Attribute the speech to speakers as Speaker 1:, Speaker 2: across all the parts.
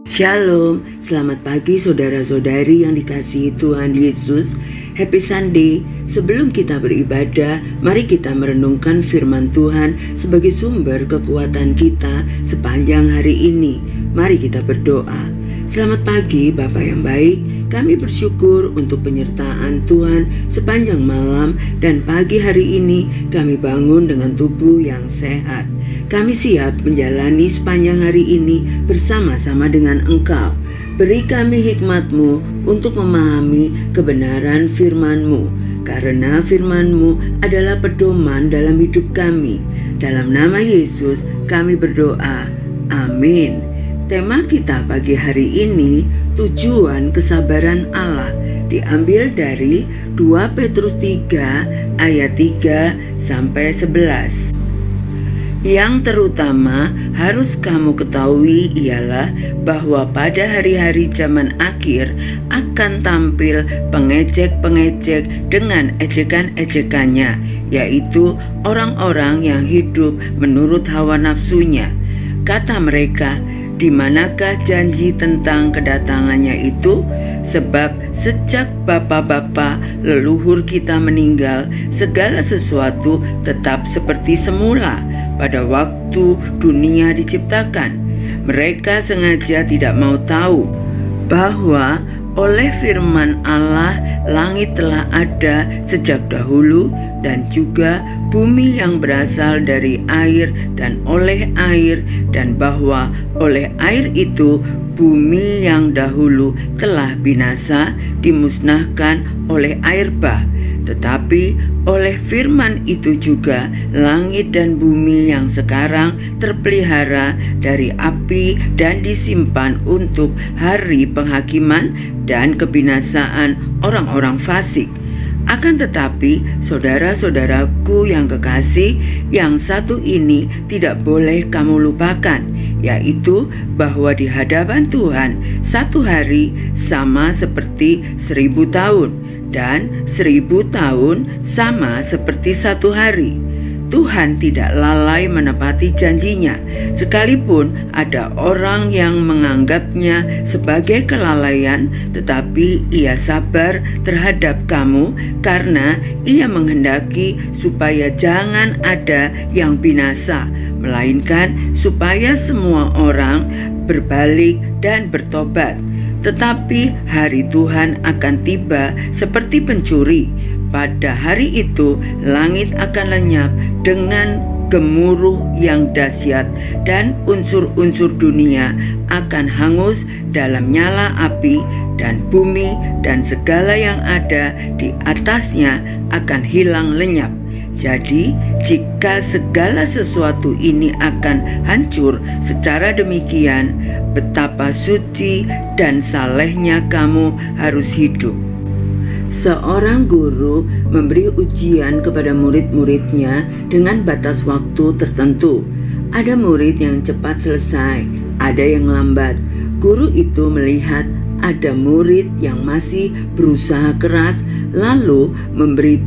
Speaker 1: Shalom, selamat pagi saudara-saudari yang dikasihi Tuhan Yesus. Happy Sunday. Sebelum kita beribadah, mari kita merenungkan firman Tuhan sebagai sumber kekuatan kita sepanjang hari ini. Mari kita berdoa. Selamat pagi Bapa yang baik, kami bersyukur untuk penyertaan Tuhan sepanjang malam dan pagi hari ini kami bangun dengan tubuh yang sehat. Kami siap menjalani sepanjang hari ini bersama-sama dengan Engkau. Beri kami hikmat-Mu untuk memahami kebenaran firman-Mu, karena firman-Mu adalah pedoman dalam hidup kami. Dalam nama Yesus kami berdoa. Amin. Tema kita pagi hari ini, tujuan kesabaran Allah, diambil dari 2 Petrus 3 ayat 3 sampai 11. Yang terutama harus kamu ketahui ialah bahwa pada hari-hari zaman akhir akan tampil pengejek-pengejek dengan ejekan-ejekannya, yaitu orang-orang yang hidup menurut hawa nafsunya. Kata mereka, di manakah janji tentang kedatangannya itu? Sebab sejak bapa-bapa leluhur kita meninggal, segala sesuatu tetap seperti semula pada waktu dunia diciptakan. Mereka sengaja tidak mau tahu bahwa oleh firman Allah langit telah ada sejak dahulu, dan juga bumi yang berasal dari air dan oleh air, dan bahwa oleh air itu bumi yang dahulu telah binasa dimusnahkan oleh air bah. Tetapi oleh firman itu juga langit dan bumi yang sekarang terpelihara dari api dan disimpan untuk hari penghakiman dan kebinasaan orang-orang fasik. Akan tetapi, saudara-saudaraku yang kekasih, yang satu ini tidak boleh kamu lupakan, yaitu bahwa di hadapan Tuhan satu hari sama seperti 1000 tahun, dan 1000 tahun sama seperti satu hari. Tuhan tidak lalai menepati janjinya, sekalipun ada orang yang menganggapnya sebagai kelalaian, tetapi Ia sabar terhadap kamu karena Ia menghendaki supaya jangan ada yang binasa, melainkan supaya semua orang berbalik dan bertobat. Tetapi hari Tuhan akan tiba seperti pencuri. Pada hari itu langit akan lenyap dengan gemuruh yang dahsyat, dan unsur-unsur dunia akan hangus dalam nyala api, dan bumi dan segala yang ada di atasnya akan hilang lenyap. Jadi, jika segala sesuatu ini akan hancur secara demikian, betapa suci dan salehnya kamu harus hidup. Seorang guru memberi ujian kepada murid-muridnya dengan batas waktu tertentu. Ada murid yang cepat selesai, ada yang lambat. Guru itu melihat ada murid yang masih berusaha keras, lalu memberi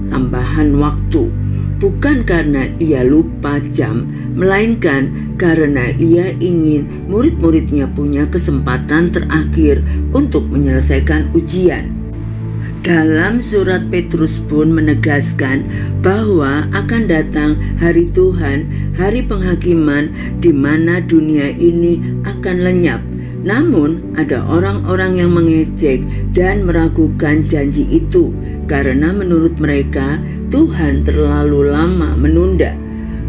Speaker 1: tambahan waktu. Bukan karena ia lupa jam, melainkan karena ia ingin murid-muridnya punya kesempatan terakhir untuk menyelesaikan ujian. Dalam surat Petrus pun menegaskan bahwa akan datang hari Tuhan, hari penghakiman, di mana dunia ini akan lenyap. Namun ada orang-orang yang mengejek dan meragukan janji itu, karena menurut mereka Tuhan terlalu lama menunda.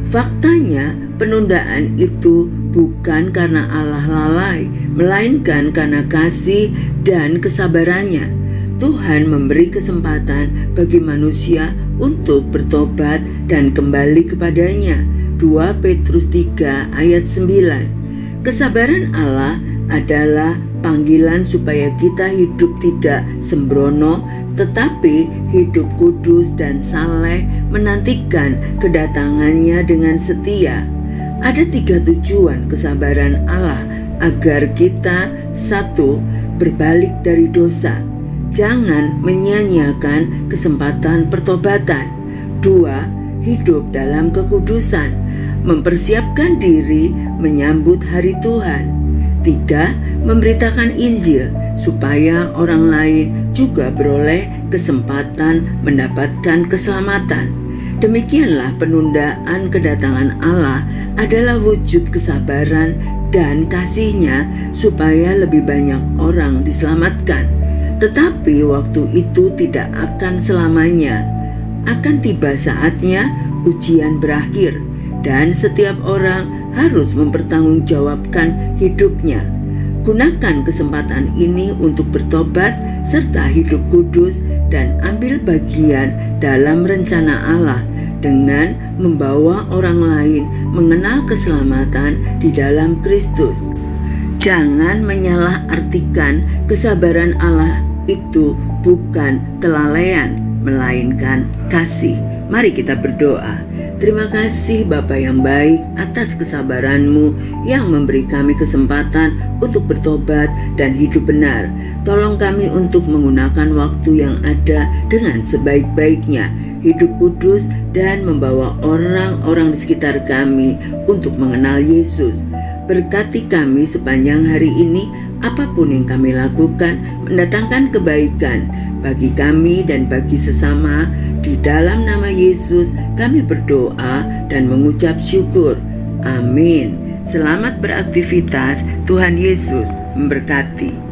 Speaker 1: Faktanya penundaan itu bukan karena Allah lalai, melainkan karena kasih dan kesabarannya. Tuhan memberi kesempatan bagi manusia untuk bertobat dan kembali kepadanya. 2 Petrus 3 ayat 9. Kesabaran Allah adalah panggilan supaya kita hidup tidak sembrono, tetapi hidup kudus dan saleh, menantikan kedatangannya dengan setia. Ada 3 tujuan kesabaran Allah agar kita: 1. Berbalik dari dosa. Jangan menyia-nyiakan kesempatan pertobatan. 2. Hidup dalam kekudusan, mempersiapkan diri menyambut hari Tuhan. Ketiga, memberitakan Injil supaya orang lain juga beroleh kesempatan mendapatkan keselamatan. Demikianlah penundaan kedatangan Allah adalah wujud kesabaran dan kasih-Nya supaya lebih banyak orang diselamatkan. Tetapi waktu itu tidak akan selamanya. Akan tiba saatnya ujian berakhir dan setiap orang harus mempertanggungjawabkan hidupnya. Gunakan kesempatan ini untuk bertobat serta hidup kudus dan ambil bagian dalam rencana Allah dengan membawa orang lain mengenal keselamatan di dalam Kristus. Jangan menyalahartikan kesabaran Allah itu bukan kelalaian, melainkan kasih. Mari kita berdoa. Terima kasih Bapa yang baik atas kesabaran-Mu yang memberi kami kesempatan untuk bertobat dan hidup benar. Tolong kami untuk menggunakan waktu yang ada dengan sebaik-baiknya, hidup kudus dan membawa orang-orang di sekitar kami untuk mengenal Yesus. Berkati kami sepanjang hari ini, apapun yang kami lakukan mendatangkan kebaikan bagi kami dan bagi sesama. Di dalam nama Yesus kami berdoa dan mengucap syukur. Amin. Selamat beraktivitas. Tuhan Yesus memberkati.